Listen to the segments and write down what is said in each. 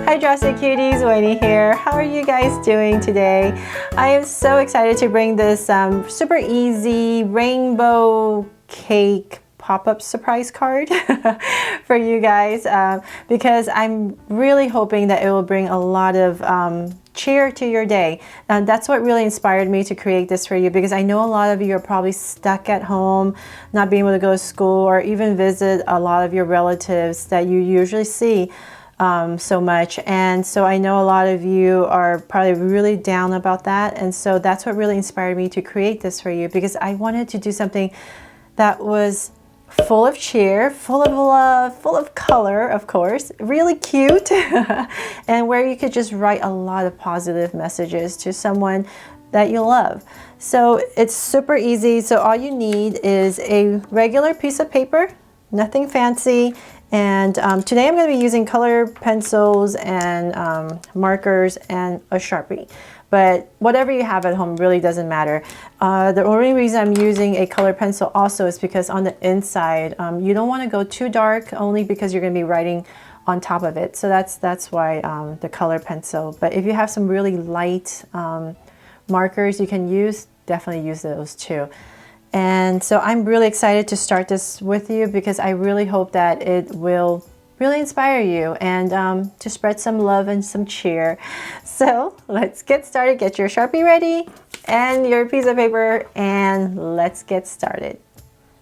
Hi Drastic Cuties, Winnie here. How are you guys doing today? I am so excited to bring this super easy rainbow cake pop-up surprise card for you guys because I'm really hoping that it will bring a lot of cheer to your day. That's what really inspired me to create this for you, because I know a lot of you are probably stuck at home, not being able to go to school or even visit a lot of your relatives that you usually see so much. And so I know a lot of you are probably really down about that, and so that's what really inspired me to create this for you, because I wanted to do something that was full of cheer, full of love, full of color, of course, really cute, and where you could just write a lot of positive messages to someone that you love. So it's super easy. So all you need is a regular piece of paper, nothing fancy. And today I'm going to be using color pencils and markers and a Sharpie. But whatever you have at home really doesn't matter. The only reason I'm using a color pencil also is because on the inside, you don't want to go too dark, only because you're going to be writing on top of it. So that's why the color pencil. But if you have some really light markers you can use, definitely use those too. And so I'm really excited to start this with you, because I really hope that it will really inspire you and to spread some love and some cheer. So let's get started. Get your Sharpie ready and your piece of paper, and let's get started.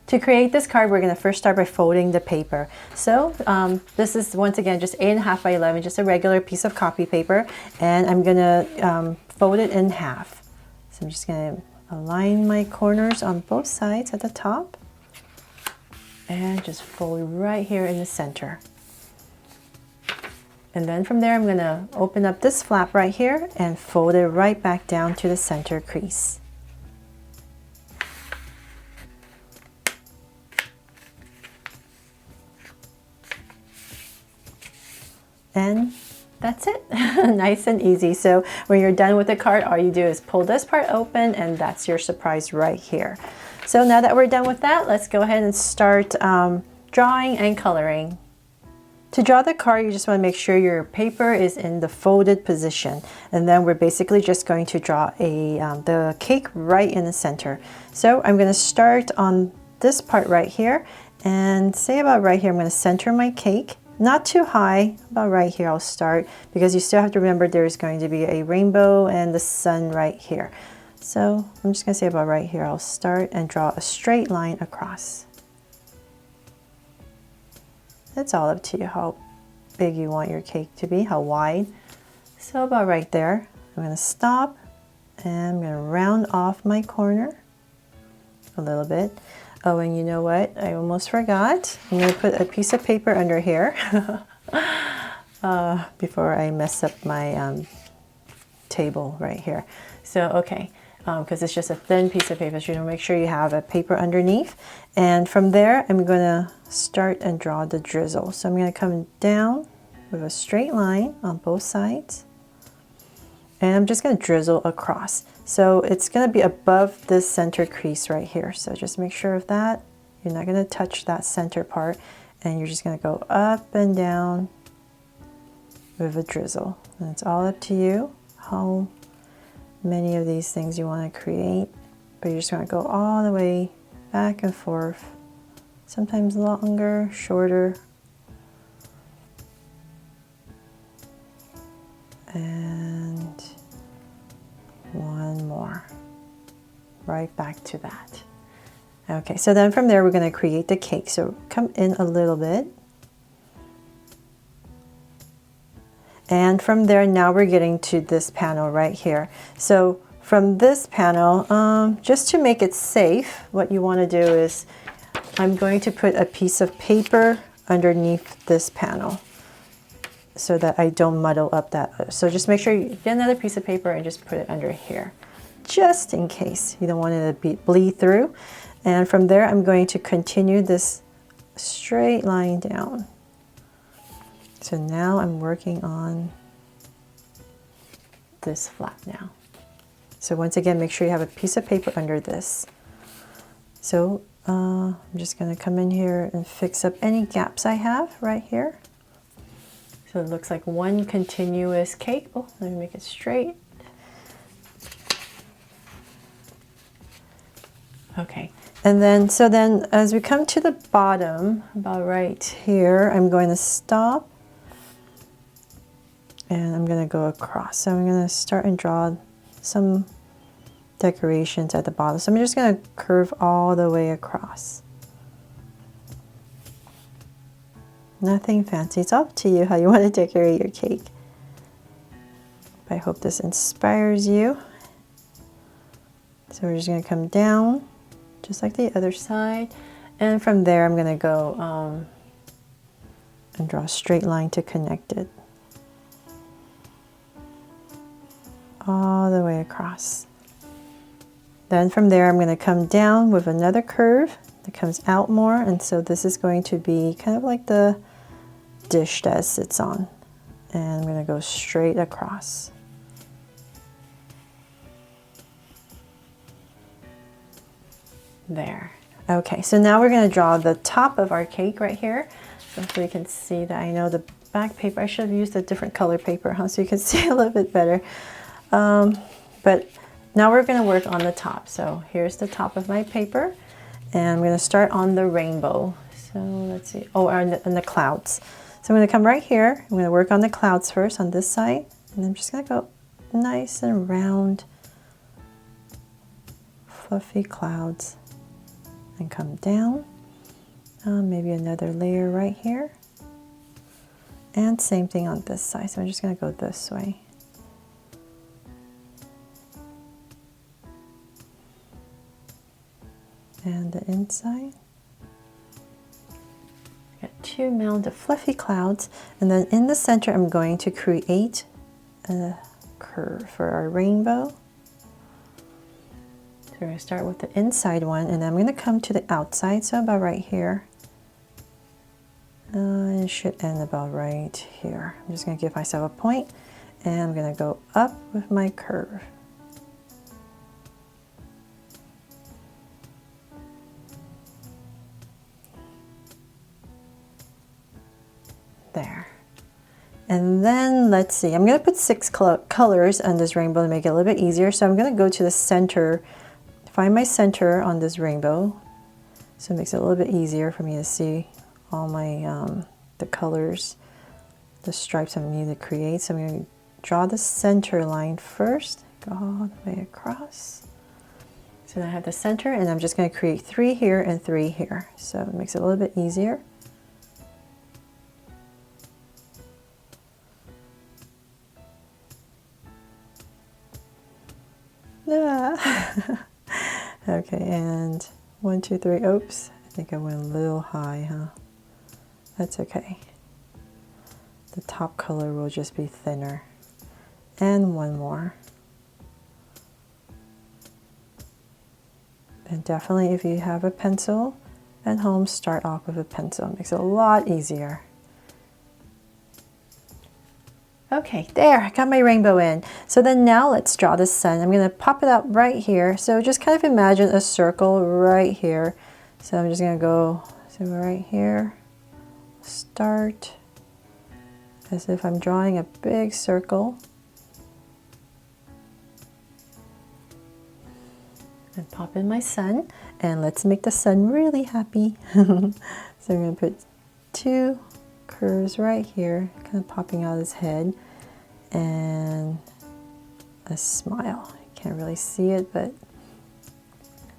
To create this card, we're going to first start by folding the paper. So this is, once again, just 8.5 by 11, just a regular piece of copy paper, and I'm going to fold it in half. So I'm just going to align my corners on both sides at the top and just fold right here in the center. And then from there, I'm going to open up this flap right here and fold it right back down to the center crease. And that's it. Nice and easy. So when you're done with the card, all you do is pull this part open, and that's your surprise right here. So now that we're done with that, let's go ahead and start drawing and coloring. To draw the card, you just want to make sure your paper is in the folded position, and then we're basically just going to draw the cake right in the center. So I'm going to start on this part right here, and say about right here I'm going to center my cake. Not too high, about right here I'll start, because you still have to remember there's going to be a rainbow and the sun right here. So I'm just going to say about right here I'll start and draw a straight line across. It's all up to you how big you want your cake to be, how wide. So about right there, I'm going to stop and I'm going to round off my corner a little bit. Oh, and you know what? I almost forgot. I'm going to put a piece of paper under here before I mess up my table right here. So, okay, because it's just a thin piece of paper, so you want to make sure you have a paper underneath. And from there, I'm going to start and draw the drizzle. So I'm going to come down with a straight line on both sides. And I'm just going to drizzle across. So it's going to be above this center crease right here. So just make sure of that. You're not going to touch that center part. And you're just going to go up and down with a drizzle. And it's all up to you how many of these things you want to create. But you're just going to go all the way back and forth. Sometimes longer, shorter. And one more, right back to that. Okay, so then from there we're going to create the cake. So come in a little bit. And from there, now we're getting to this panel right here. So from this panel, just to make it safe, what you want to do is I'm going to put a piece of paper underneath this panel, so that I don't muddle up that. So just make sure you get another piece of paper and just put it under here, just in case. You don't want it to bleed through. And from there, I'm going to continue this straight line down. So now I'm working on this flap now. So once again, make sure you have a piece of paper under this. So I'm just going to come in here and fix up any gaps I have right here. So it looks like one continuous cake. Oh, let me make it straight. Okay, and then, so then as we come to the bottom, about right here, I'm going to stop and I'm going to go across. So I'm going to start and draw some decorations at the bottom. So I'm just going to curve all the way across. Nothing fancy. It's up to you how you want to decorate your cake. I hope this inspires you. So we're just going to come down just like the other side. And from there I'm going to go and draw a straight line to connect it. All the way across. Then from there I'm going to come down with another curve that comes out more, and so this is going to be kind of like the dish that it sits on, and I'm going to go straight across. There. Okay, so now we're going to draw the top of our cake right here. So hopefully you can see that. I know the back paper, I should have used a different color paper, huh, so you can see a little bit better. But now we're going to work on the top. So here's the top of my paper, and I'm going to start on the rainbow. So let's see. Oh, and the clouds. So I'm going to come right here. I'm going to work on the clouds first on this side, and I'm just going to go nice and round, fluffy clouds, and come down. Maybe another layer right here, and same thing on this side. So I'm just going to go this way. And the inside. Got two mounds of fluffy clouds, and then in the center I'm going to create a curve for our rainbow. So we're going to start with the inside one, and then I'm going to come to the outside, so about right here. It should end about right here. I'm just going to give myself a point, and I'm going to go up with my curve. There. And then let's see, I'm going to put 6 colors on this rainbow to make it a little bit easier. So I'm going to go to the center, find my center on this rainbow. So it makes it a little bit easier for me to see all my the colors, the stripes I need to create. So I'm going to draw the center line first, go all the way across. So now I have the center, and I'm just going to create 3 here and 3 here. So it makes it a little bit easier. Okay, and 1, 2, 3. Oops, I think I went a little high, huh? That's okay. The top color will just be thinner. And 1 more. And definitely, if you have a pencil at home, start off with a pencil. It makes it a lot easier. Okay, there, I got my rainbow in. So then now let's draw the sun. I'm going to pop it out right here. So just kind of imagine a circle right here. So I'm just going to go, so right here, start as if I'm drawing a big circle. And pop in my sun, and let's make the sun really happy. So I'm going to put 2 curves right here, kind of popping out his head, and a smile. You can't really see it, but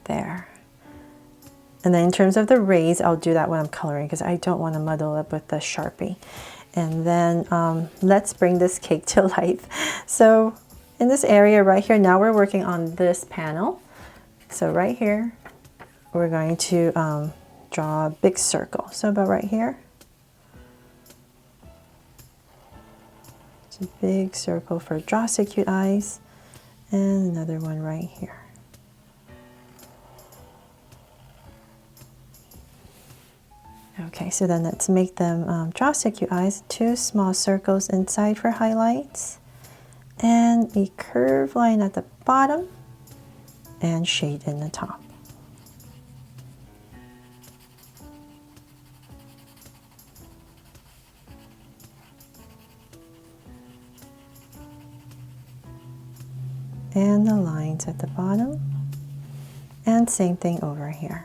there. And then in terms of the rays, I'll do that when I'm coloring because I don't want to muddle up with the Sharpie. And then let's bring this cake to life. So in this area right here, now we're working on this panel. So right here, we're going to draw a big circle. So about right here. It's a big circle for Draw So Cute Eyes. And another one right here. Okay, so then let's make them Draw So Cute Eyes. 2 small circles inside for highlights. And a curved line at the bottom. And shade in the top. and the lines at the bottom, and same thing over here.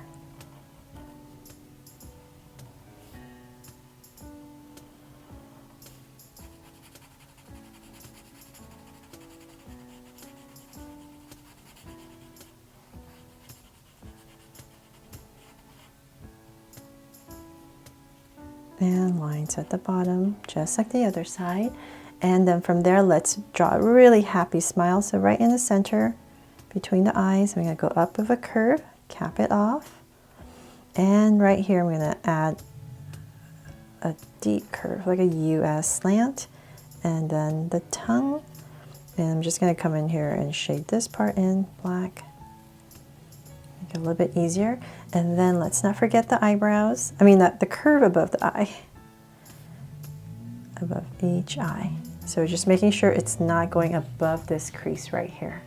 And lines at the bottom, just like the other side. And then from there, let's draw a really happy smile. So right in the center, between the eyes, I'm gonna go up with a curve, cap it off. And right here, I'm gonna add a deep curve, like a U.S. slant. And then the tongue. And I'm just gonna come in here and shade this part in black. Make it a little bit easier. And then let's not forget the eyebrows. I mean, the curve above the eye. Above each eye. So just making sure it's not going above this crease right here.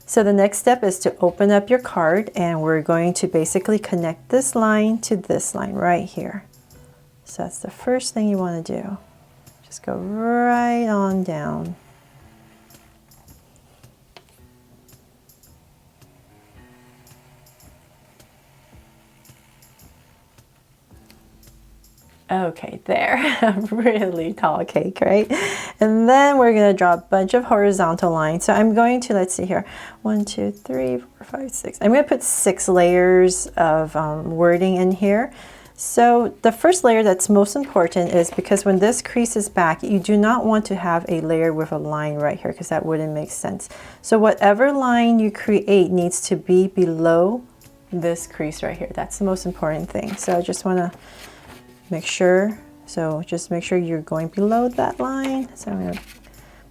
So the next step is to open up your card, and we're going to basically connect this line to this line right here. So that's the first thing you want to do. Just go right on down. Okay, there, really tall cake, right? And then we're gonna draw a bunch of horizontal lines. So I'm going to, let's see here, 1, 2, 3, 4, 5, 6. I'm gonna put 6 layers of wording in here. So the first layer that's most important is because when this crease is back, you do not want to have a layer with a line right here because that wouldn't make sense. So whatever line you create needs to be below this crease right here. That's the most important thing. So I just wanna make sure, so just make sure you're going below that line. So I'm going to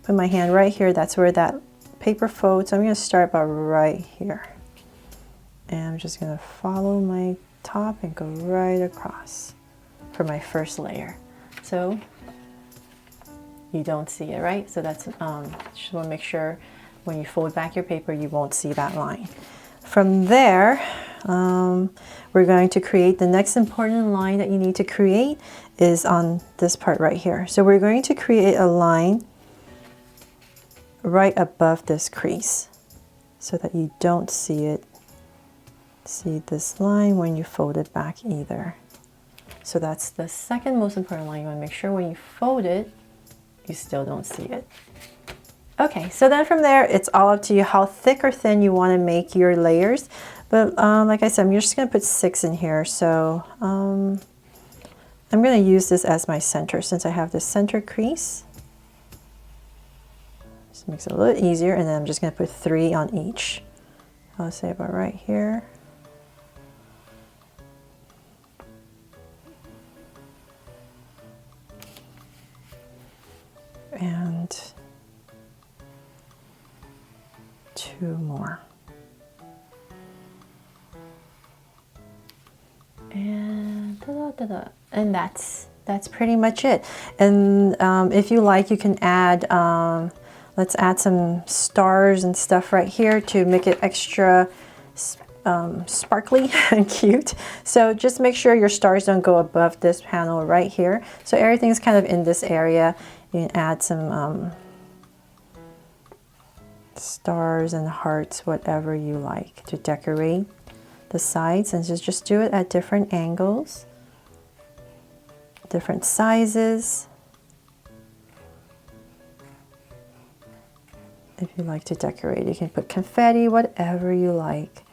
put my hand right here. That's where that paper folds. So I'm going to start about right here. And I'm just going to follow my top and go right across for my first layer. So you don't see it, right? So that's, just want to make sure when you fold back your paper, you won't see that line. From there, we're going to create the next important line that you need to create is on this part right here. So we're going to create a line right above this crease so that you don't see this line when you fold it back either. So that's the second most important line. You want to make sure when you fold it, you still don't see it. Okay, so then from there, it's all up to you how thick or thin you want to make your layers. But like I said, I'm just going to put 6 in here. So I'm going to use this as my center since I have this center crease. Just makes it a little easier. And then I'm just going to put 3 on each. I'll say about right here. And 2 more. And and that's pretty much it. And if you like, you can add let's add some stars and stuff right here to make it extra sparkly and cute. So just make sure your stars don't go above this panel right here. So everything's kind of in this area. You can add some stars and hearts, whatever you like, to decorate the sides, and just do it at different angles, different sizes. If you like to decorate, you can put confetti, whatever you like.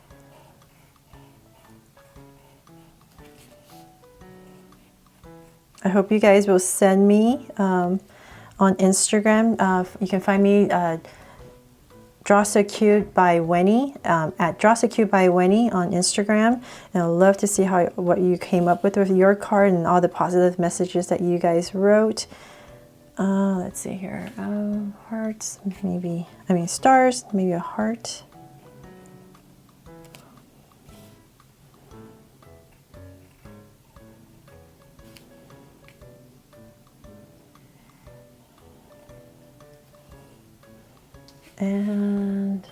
I hope you guys will send me on Instagram. You can find me Draw So Cute by Winnie at Draw So Cute by Winnie on Instagram, and I'd love to see what you came up with your card and all the positive messages that you guys wrote. Let's see here, hearts, stars, maybe a heart. And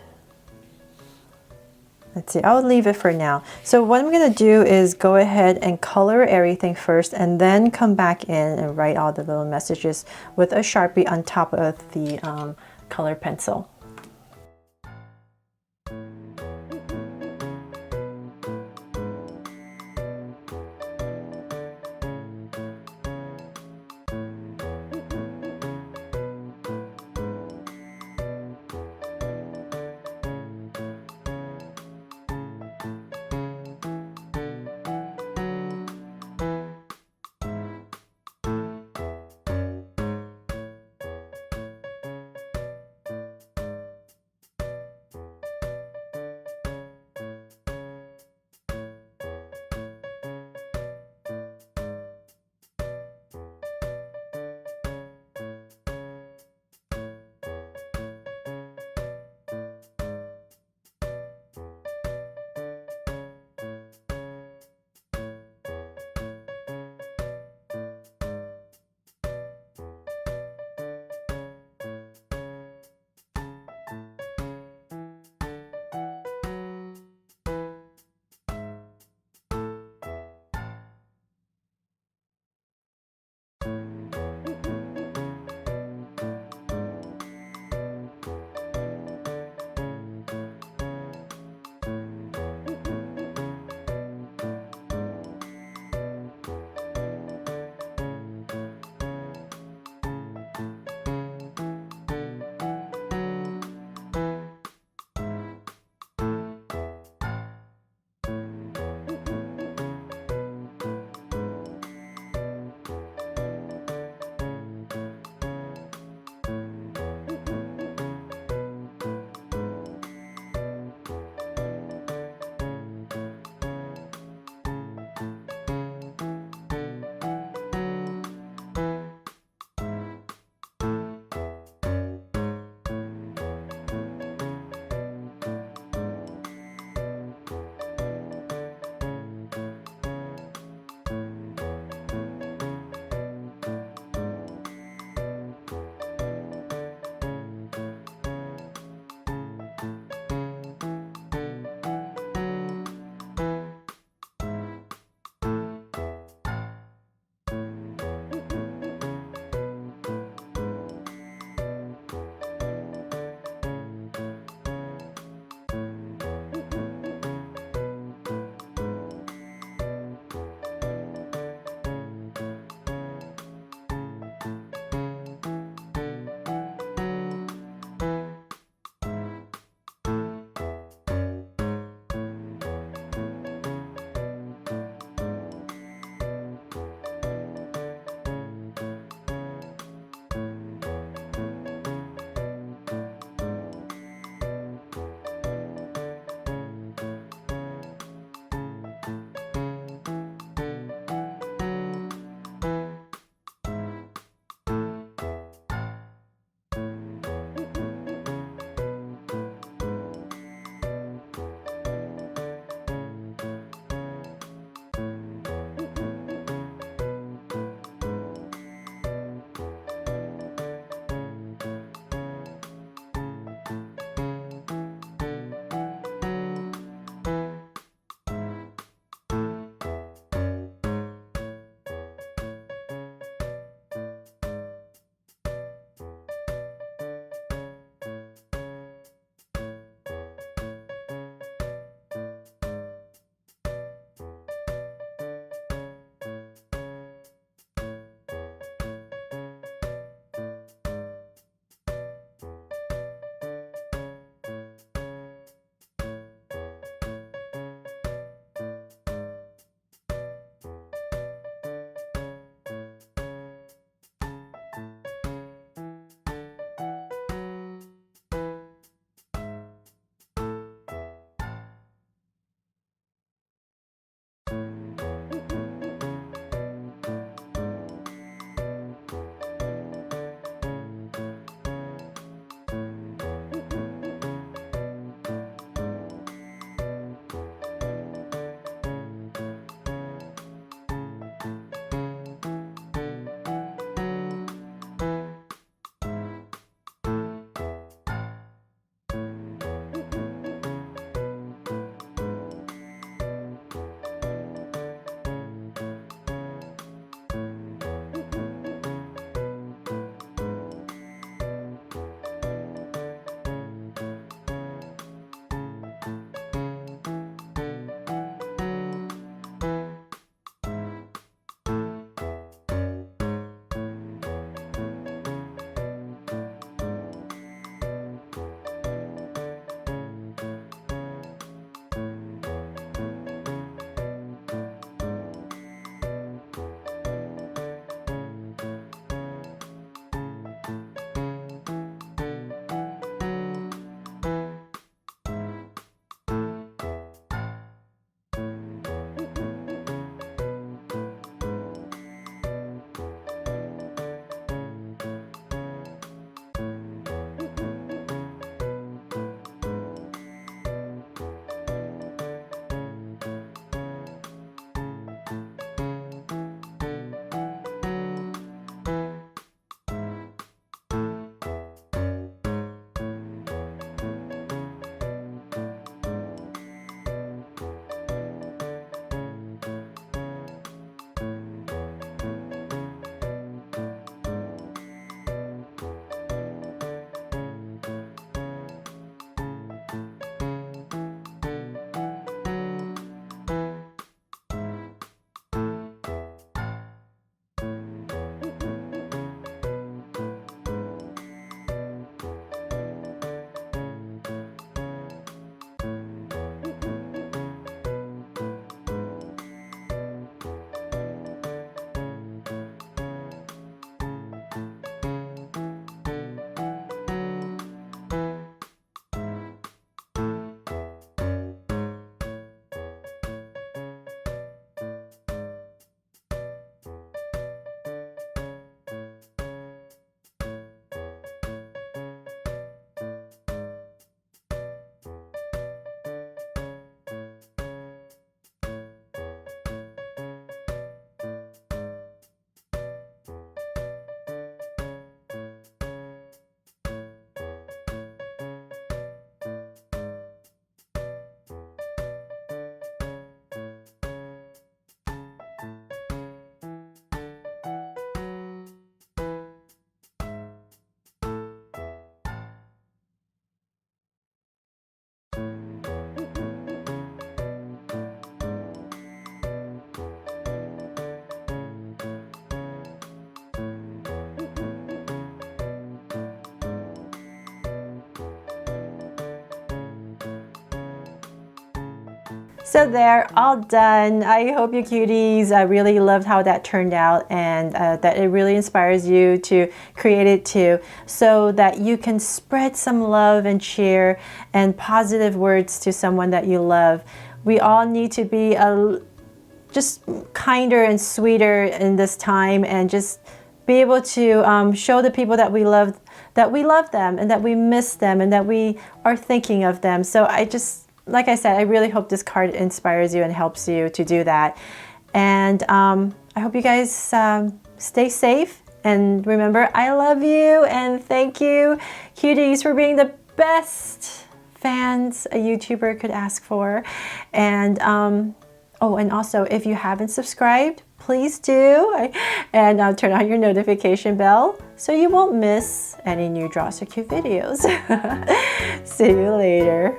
let's see, I'll leave it for now. So what I'm going to do is go ahead and color everything first and then come back in and write all the little messages with a Sharpie on top of the color pencil. So there, all done. I hope you cuties really loved how that turned out, and that it really inspires you to create it too, so that you can spread some love and cheer and positive words to someone that you love. We all need to be just kinder and sweeter in this time, and just be able to show the people that we love them, and that we miss them, and that we are thinking of them. So like I said, I really hope this card inspires you and helps you to do that. And I hope you guys stay safe. And remember, I love you, and thank you, cuties, for being the best fans a YouTuber could ask for. And oh, and also, if you haven't subscribed, please do. And turn on your notification bell so you won't miss any new Draw So Cute videos. See you later.